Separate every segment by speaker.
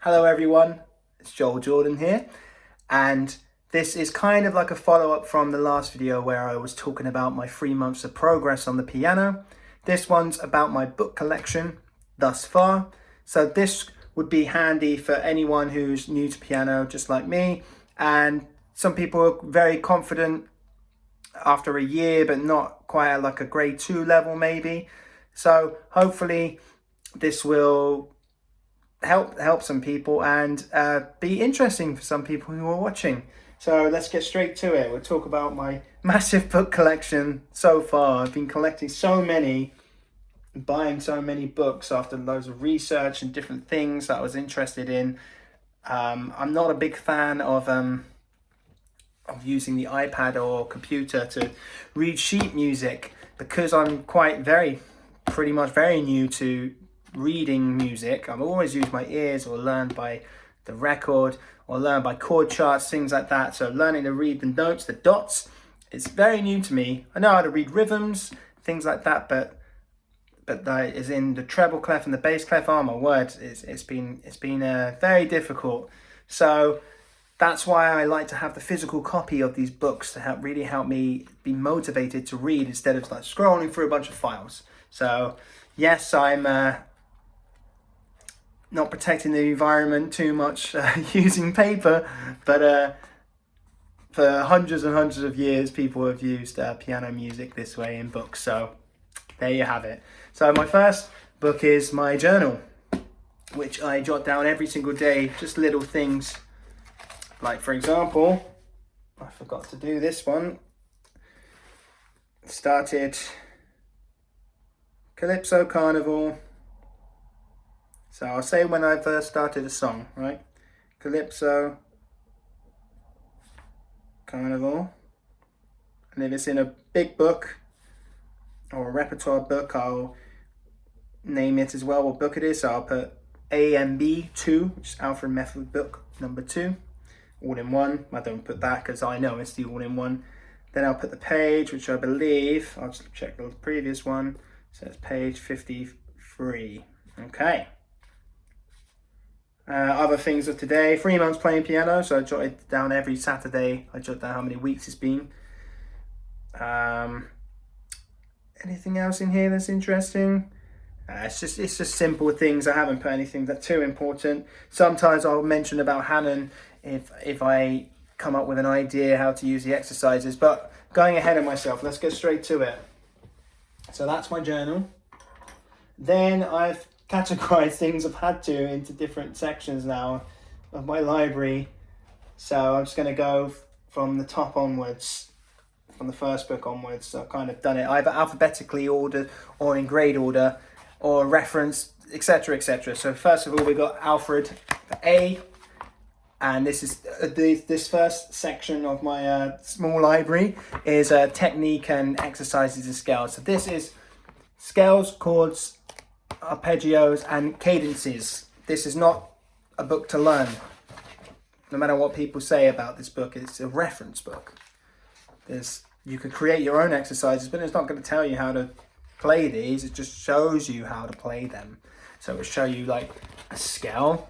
Speaker 1: Hello everyone, it's Joel Jordan here, and this is kind of like a follow-up from the last video where I was talking about my 3 months of progress on the piano. This one's about my book collection thus far, so this would be handy for anyone who's new to piano just like me, and some people are very confident after a year but not quite at like a grade 2 level maybe. So hopefully this will help some people and be interesting for some people who are watching. So let's get straight to it. We'll talk about my massive book collection so far. I've been collecting so many, buying so many books after loads of research and different things that I was interested in. I'm not a big fan of using the iPad or computer to read sheet music because I'm pretty much very new to reading music. I've always used my ears or learned by the record or learned by chord charts, things like that. So learning to read the notes, the dots, it's very new to me. I know how to read rhythms, things like that, but that is in the treble clef and the bass clef. Oh my word, it's been very difficult. So that's why I like to have the physical copy of these books to really help me be motivated to read instead of like scrolling through a bunch of files. So yes, I'm not protecting the environment too much using paper, but for hundreds and hundreds of years people have used piano music this way in books. So there you have it. So my first book is my journal, which I jot down every single day, just little things. Like for example, I forgot to do this one. Started Calypso Carnival. So I'll say when I first started a song, right? Calypso Carnival. And if it's in a big book or a repertoire book, I'll name it as well what book it is. So I'll put AMB 2, which is Alfred Method book number 2, all in one. I don't put that because I know it's the all in one. Then I'll put the page, which I believe, I'll just check the previous one. So it's page 53. Okay. Other things of today, 3 months playing piano, so I jotted down every Saturday. I jot down how many weeks it's been. Anything else in here that's interesting? It's just simple things. I haven't put anything that's too important. Sometimes I'll mention about Hanon if I come up with an idea how to use the exercises, but going ahead of myself, let's get straight to it. So that's my journal. Then I've categorized things I've had to into different sections now of my library. So I'm just going to go from the top onwards, from the first book onwards. So I've kind of done it either alphabetically ordered or in grade order or reference, etc, etc. So first of all, we've got Alfred A, and this is this first section of my small library is technique and exercises and scales. So this is scales, chords, arpeggios and cadences. This is not a book to learn. No matter what people say about this book, it's a reference book. You can create your own exercises, but it's not going to tell you how to play these. It just shows you how to play them. So it'll show you like a scale,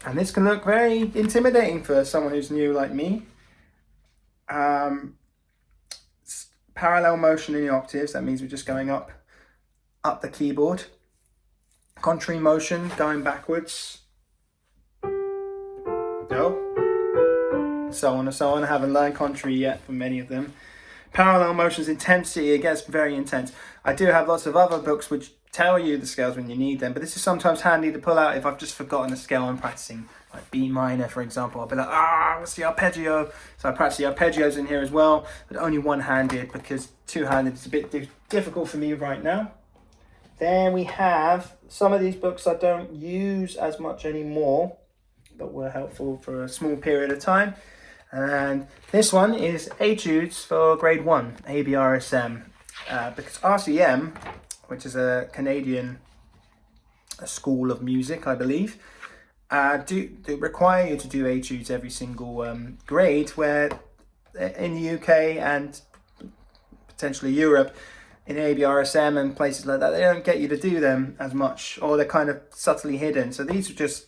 Speaker 1: and this can look very intimidating for someone who's new like me. Parallel motion in the octaves, that means we're just going up the keyboard. Contrary motion, going backwards. Go. So on and so on. I haven't learned contrary yet for many of them. Parallel motion's intensity, it gets very intense. I do have lots of other books which tell you the scales when you need them, but this is sometimes handy to pull out if I've just forgotten a scale I'm practicing. Like B minor, for example. I'll be like, what's the arpeggio? So I practice the arpeggios in here as well, but only one-handed because two-handed is a bit difficult for me right now. Then we have some of these books I don't use as much anymore, but were helpful for a small period of time. And this one is Etudes for grade 1, ABRSM, because RCM, which is a Canadian school of music, I believe, do require you to do Etudes every single grade, where in the UK and potentially Europe, in ABRSM and places like that, they don't get you to do them as much, or they're kind of subtly hidden. So these are just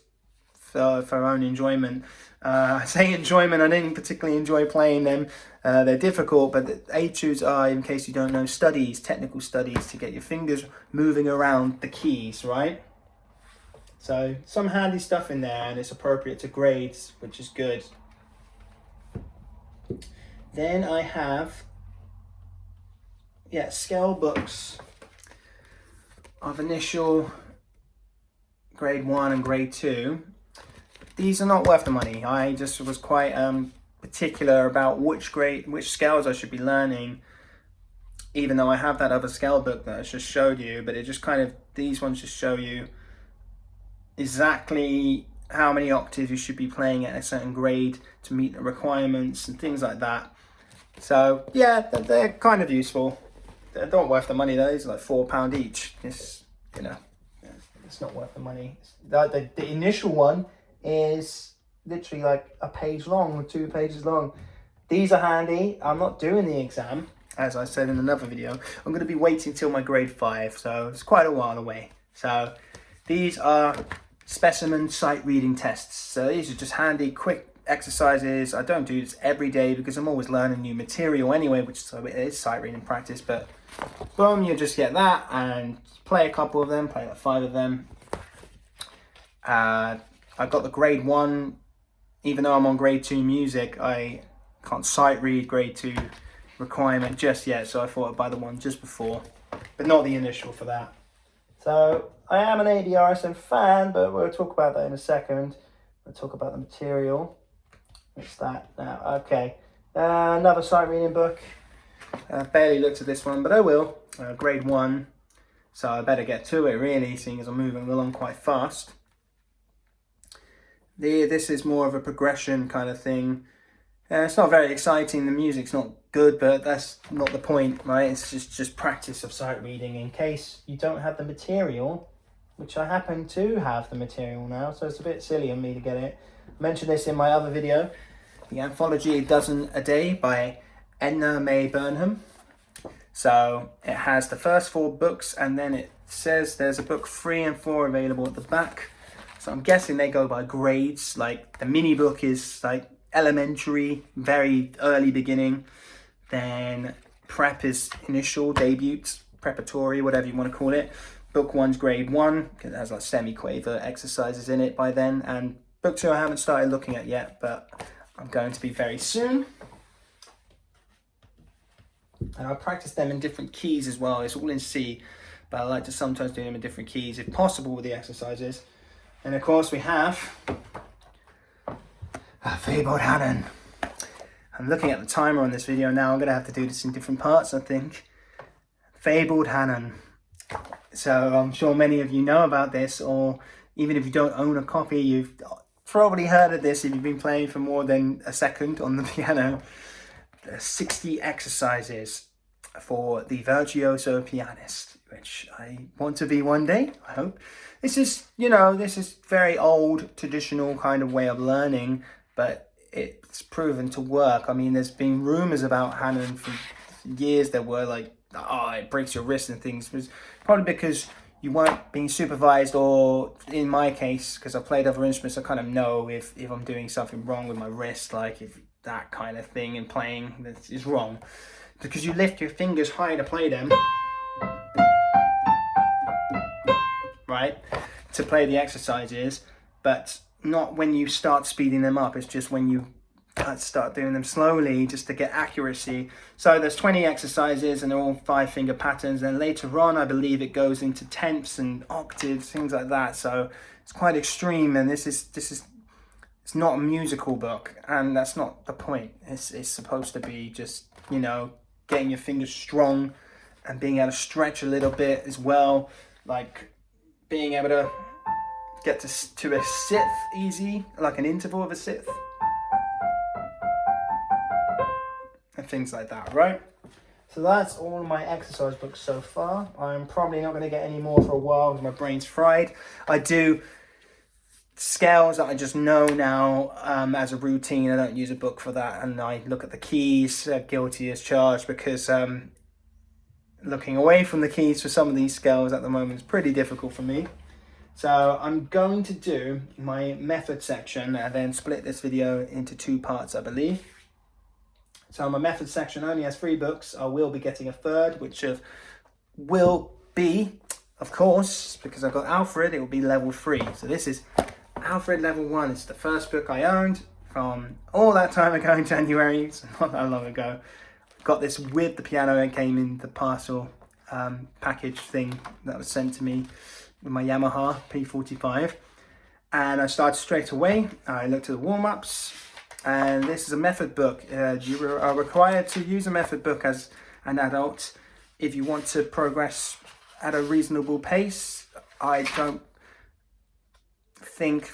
Speaker 1: for our own enjoyment. I say enjoyment, I didn't particularly enjoy playing them. They're difficult, but the etudes are, in case you don't know, studies, technical studies to get your fingers moving around the keys, right? So some handy stuff in there, and it's appropriate to grades, which is good. Then I have, scale books of initial grade 1 and grade 2. These are not worth the money. I just was quite particular about which scales I should be learning, even though I have that other scale book that I just showed you, but it just these ones just show you exactly how many octaves you should be playing at a certain grade to meet the requirements and things like that. So yeah, they're kind of useful. They're not worth the money though. It's like £4 each. It's, it's not worth the money. The initial one is literally like a page long or 2 pages long. These are handy. I'm not doing the exam, as I said in another video. I'm going to be waiting till my grade 5, so it's quite a while away. So these are specimen sight reading tests. So these are just handy, quick exercises. I don't do this every day because I'm always learning new material anyway, which so it is sight reading practice. But boom, you just get that and play a couple of them, play like 5 of them. I got the grade 1, even though I'm on grade 2 music, I can't sight read grade 2 requirement just yet, so I thought I'd buy the one just before, but not the initial for that. So I am an ADRSM fan, but we'll talk about that in a second. We'll talk about the material. What's that now? Okay, another sight reading book. I barely looked at this one, but I will. Grade 1, so I better get to it really, seeing as I'm moving along quite fast. This is more of a progression kind of thing. It's not very exciting, the music's not good, but that's not the point, right? It's just practice of sight reading in case you don't have the material, which I happen to have the material now, so it's a bit silly of me to get it. I mentioned this in my other video, the anthology A Dozen a Day by Edna Mae Burnham. So it has the first 4 books, and then it says there's a book 3 and 4 available at the back. So I'm guessing they go by grades. Like the mini book is like elementary, very early beginning. Then prep is initial, debut, preparatory, whatever you want to call it. Book 1's grade 1, because it has like semi-quaver exercises in it by then. And book 2 I haven't started looking at yet, but I'm going to be very soon. And I practice them in different keys as well. It's all in C, but I like to sometimes do them in different keys if possible with the exercises. And of course we have a fabled Hanon. I'm looking at the timer on this video now. I'm going to have to do this in different parts, I think. Fabled Hanon. So I'm sure many of you know about this, or even if you don't own a copy, you've probably heard of this if you've been playing for more than a second on the piano. 60 exercises for the virtuoso pianist, which I want to be one day, I hope. This is, this is very old, traditional kind of way of learning, but it's proven to work. I mean, there's been rumors about Hanon for years that were like, oh, it breaks your wrist and things. It was probably because you weren't being supervised, or in my case, because I played other instruments, I kind of know if I'm doing something wrong with my wrist, like if that kind of thing in playing that is wrong. Because you lift your fingers high to play them, right, to play the exercises, but not when you start speeding them up. It's just when you start doing them slowly, just to get accuracy. So there's 20 exercises and they're all 5-finger patterns, and later on I believe it goes into tenths and octaves, things like that. So it's quite extreme, and this is it's not a musical book, and that's not the point. It's supposed to be just, getting your fingers strong and being able to stretch a little bit as well, like being able to get to a sixth easy, like an interval of a sixth, and things like that, right? So that's all my exercise books so far. I'm probably not going to get any more for a while because my brain's fried. I do scales that I just know now as a routine. I don't use a book for that, and I look at the keys, guilty as charged, because looking away from the keys for some of these scales at the moment is pretty difficult for me. So I'm going to do my method section and then split this video into 2 parts, I believe. So my method section only has 3 books. I will be getting a third, which will be, of course, because I've got Alfred, it will be level 3. So this is Alfred level 1. It's the first book I owned from all that time ago in January, so not that long ago. Got this with the piano. It came in the parcel package thing that was sent to me with my Yamaha P45. And I started straight away. I looked at the warm-ups, and this is a method book. You are required to use a method book as an adult if you want to progress at a reasonable pace. I don't think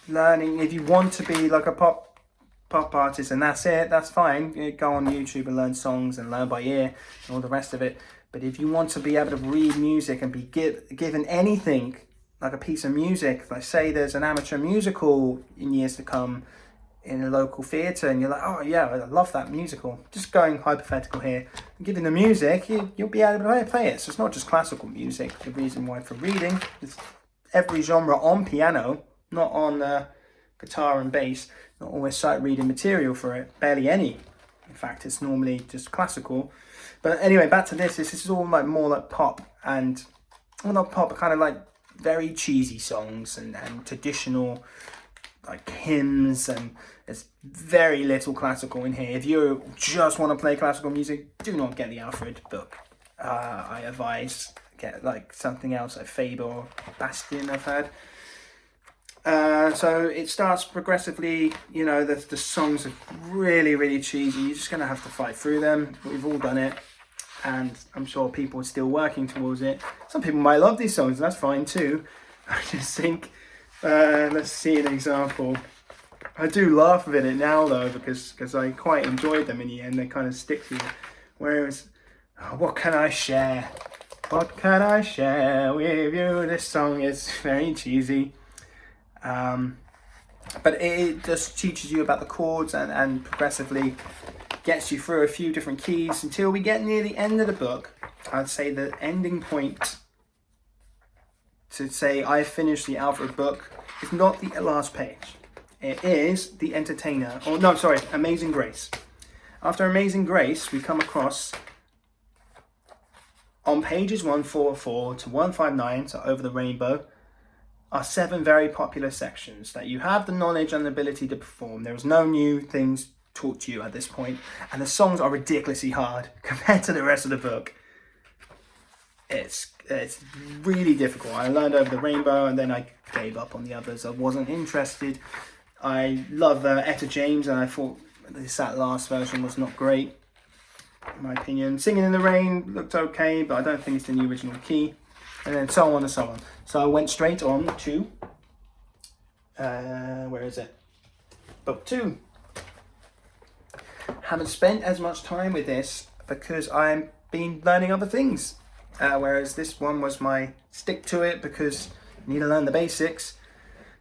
Speaker 1: learning, if you want to be like a pop artist and that's it, that's fine. You go on YouTube and learn songs and learn by ear and all the rest of it. But if you want to be able to read music and be given anything, like a piece of music, like say there's an amateur musical in years to come in a local theatre, and you're like, oh yeah, I love that musical. Just going hypothetical here. Given the music, you'll be able to play it. So it's not just classical music. The reason why for reading is every genre on piano, not on guitar and bass, not always sight reading material for it, barely any. In fact, it's normally just classical. But anyway, back to this. This is all like more like pop and, well, not pop, but kind of like very cheesy songs and traditional like hymns, and there's very little classical in here. If you just want to play classical music, do not get the Alfred book. I advise get like something else like Fabled or Bastion, I've heard. So it starts progressively, you know, the songs are really, really cheesy. You're just going to have to fight through them. We've all done it, and I'm sure people are still working towards it. Some people might love these songs, that's fine too. I just think, let's see an example. I do laugh at it now though, because I quite enjoyed them in the end. They kind of stick to you. Whereas, what can I share? What can I share with you? This song is very cheesy. But it just teaches you about the chords and progressively gets you through a few different keys until we get near the end of the book. I'd say the ending point to say I finished the Alfred book is not the last page. It is the Entertainer, or no, sorry, Amazing Grace. After Amazing Grace, we come across on pages 144 to 159, so Over the Rainbow, are 7 very popular sections that you have the knowledge and the ability to perform. There is no new things taught to you at this point, and the songs are ridiculously hard compared to the rest of the book. It's really difficult. I learned Over the Rainbow and then I gave up on the others. I wasn't interested. I love Etta James, and I thought that last version was not great, in my opinion. Singing in the Rain looked okay, but I don't think it's in the original key. And then so on and so on. So I went straight on to, where is it? Book 2. Haven't spent as much time with this because I've been learning other things. Whereas this one was my stick to it because you need to learn the basics.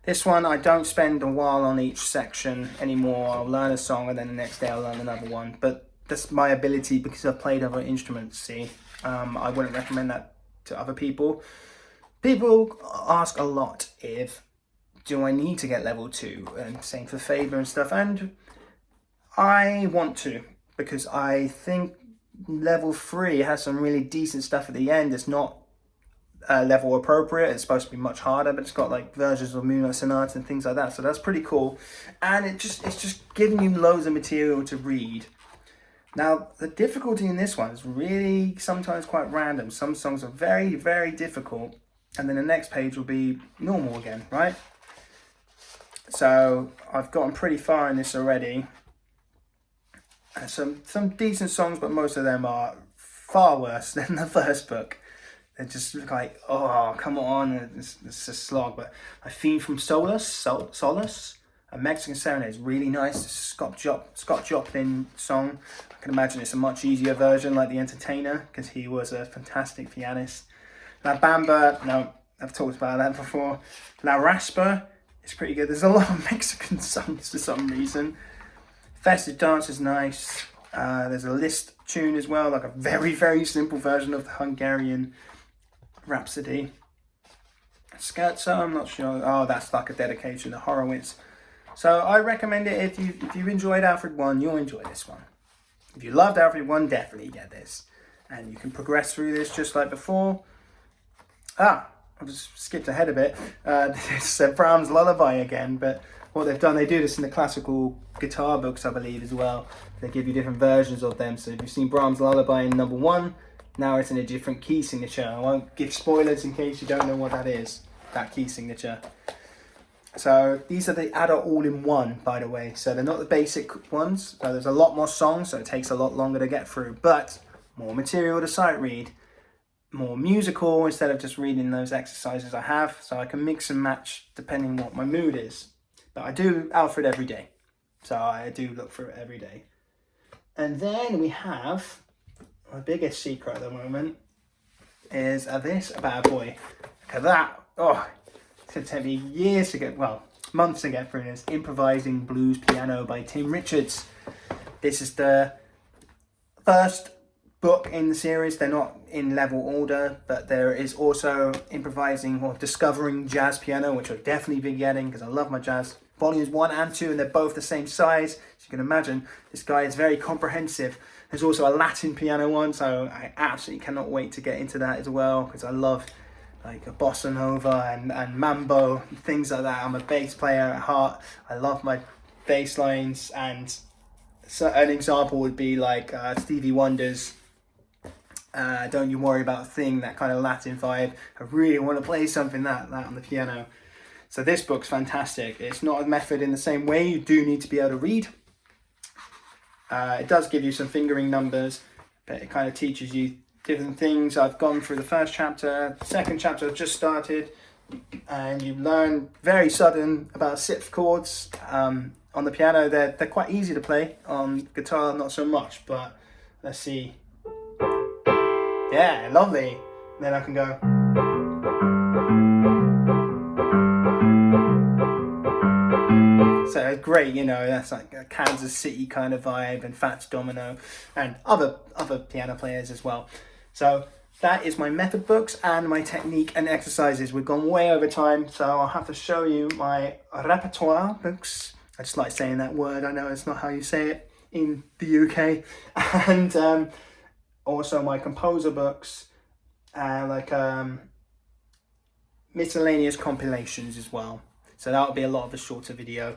Speaker 1: This one, I don't spend a while on each section anymore. I'll learn a song and then the next day I'll learn another one. But that's my ability because I've played other instruments, see. I wouldn't recommend that to other people. People ask a lot do I need to get level 2, and same for Faber and stuff, and I want to, because I think level 3 has some really decent stuff at the end. It's not level appropriate, it's supposed to be much harder, but it's got like versions of Moonlight Sonata and things like that, so that's pretty cool, and it's just giving you loads of material to read. Now, the difficulty in this one is really sometimes quite random. Some songs are very, very difficult, and then the next page will be normal again, right? So I've gotten pretty far in this already. Some decent songs, but most of them are far worse than the first book. They just look like, oh, come on, it's a slog. But A Theme from Solace, A Mexican Serenade is really nice. Scott Joplin song. I can imagine it's a much easier version, like The Entertainer, because he was a fantastic pianist. La Bamba, no, I've talked about that before. La Raspa is pretty good. There's a lot of Mexican songs for some reason. Festive Dance is nice. There's a Liszt tune as well, like a very, very simple version of the Hungarian Rhapsody. Scherzo, I'm not sure. Oh, that's like a dedication to Horowitz. So I recommend it. If you enjoyed Alfred 1, you'll enjoy this one. If you loved Alfred 1, definitely get this. And you can progress through this just like before. I just skipped ahead a bit. It's Brahms' Lullaby again, but what they've done, they do this in the classical guitar books, I believe, as well. They give you different versions of them. So if you've seen Brahms' Lullaby in number 1, now it's in a different key signature. I won't give spoilers in case you don't know what that is, that key signature. So these are the adult all-in-one, by the way. So they're not the basic ones. So there's a lot more songs, so it takes a lot longer to get through. But more material to sight read, more musical instead of just reading those exercises I have. So I can mix and match depending what my mood is. But I do Alfred every day. So I do look for it every day. And then we have my biggest secret at the moment is this bad boy. Look at that. Oh, it's going to take me years to get, well, months to get through this. Improvising Blues Piano by Tim Richards. This is the first book in the series. They're not in level order, but there is also Improvising or Discovering Jazz Piano, which I'll definitely be getting because I love my jazz. Volumes 1 and 2, and they're both the same size. So you can imagine, this guy is very comprehensive. There's also a Latin piano one, so I absolutely cannot wait to get into that as well, because I love like a bossa nova and mambo, things like that. I'm a bass player at heart. I love my bass lines, and so an example would be like Stevie Wonder's Don't You Worry About a Thing, that kind of Latin vibe. I really want to play something that on the piano. So this book's fantastic. It's not a method in the same way. You do need to be able to read. It does give you some fingering numbers, but it kind of teaches you different things. I've gone through the first chapter, the second chapter I've just started, and you learn very sudden about sixth chords. On the piano, they're quite easy to play. On guitar, not so much, but let's see. Yeah, lovely. Then I can go. So great, you know, that's like a Kansas City kind of vibe, and Fats Domino and other piano players as well. So that is my method books and my technique and exercises. We've gone way over time, so I'll have to show you my repertoire books. I just like saying that word. I know it's not how you say it in the UK. And also my composer books, like miscellaneous compilations as well. So that'll be a lot of a shorter video.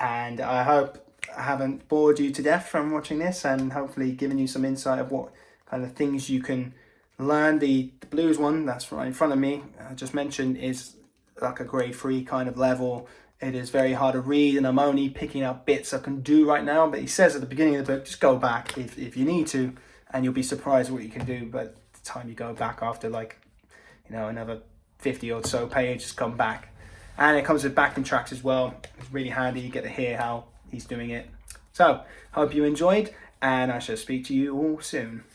Speaker 1: And I hope I haven't bored you to death from watching this, and hopefully given you some insight of what kind of things you can learn. The blues one that's right in front of me, I just mentioned, is like a grade 3 kind of level. It is very hard to read, and I'm only picking up bits I can do right now. But he says at the beginning of the book, just go back if you need to, and you'll be surprised what you can do. But the time you go back after, like, you know, another 50 or so pages, come back. And it comes with backing tracks as well. It's really handy. You get to hear how he's doing it. So, hope you enjoyed, and I shall speak to you all soon.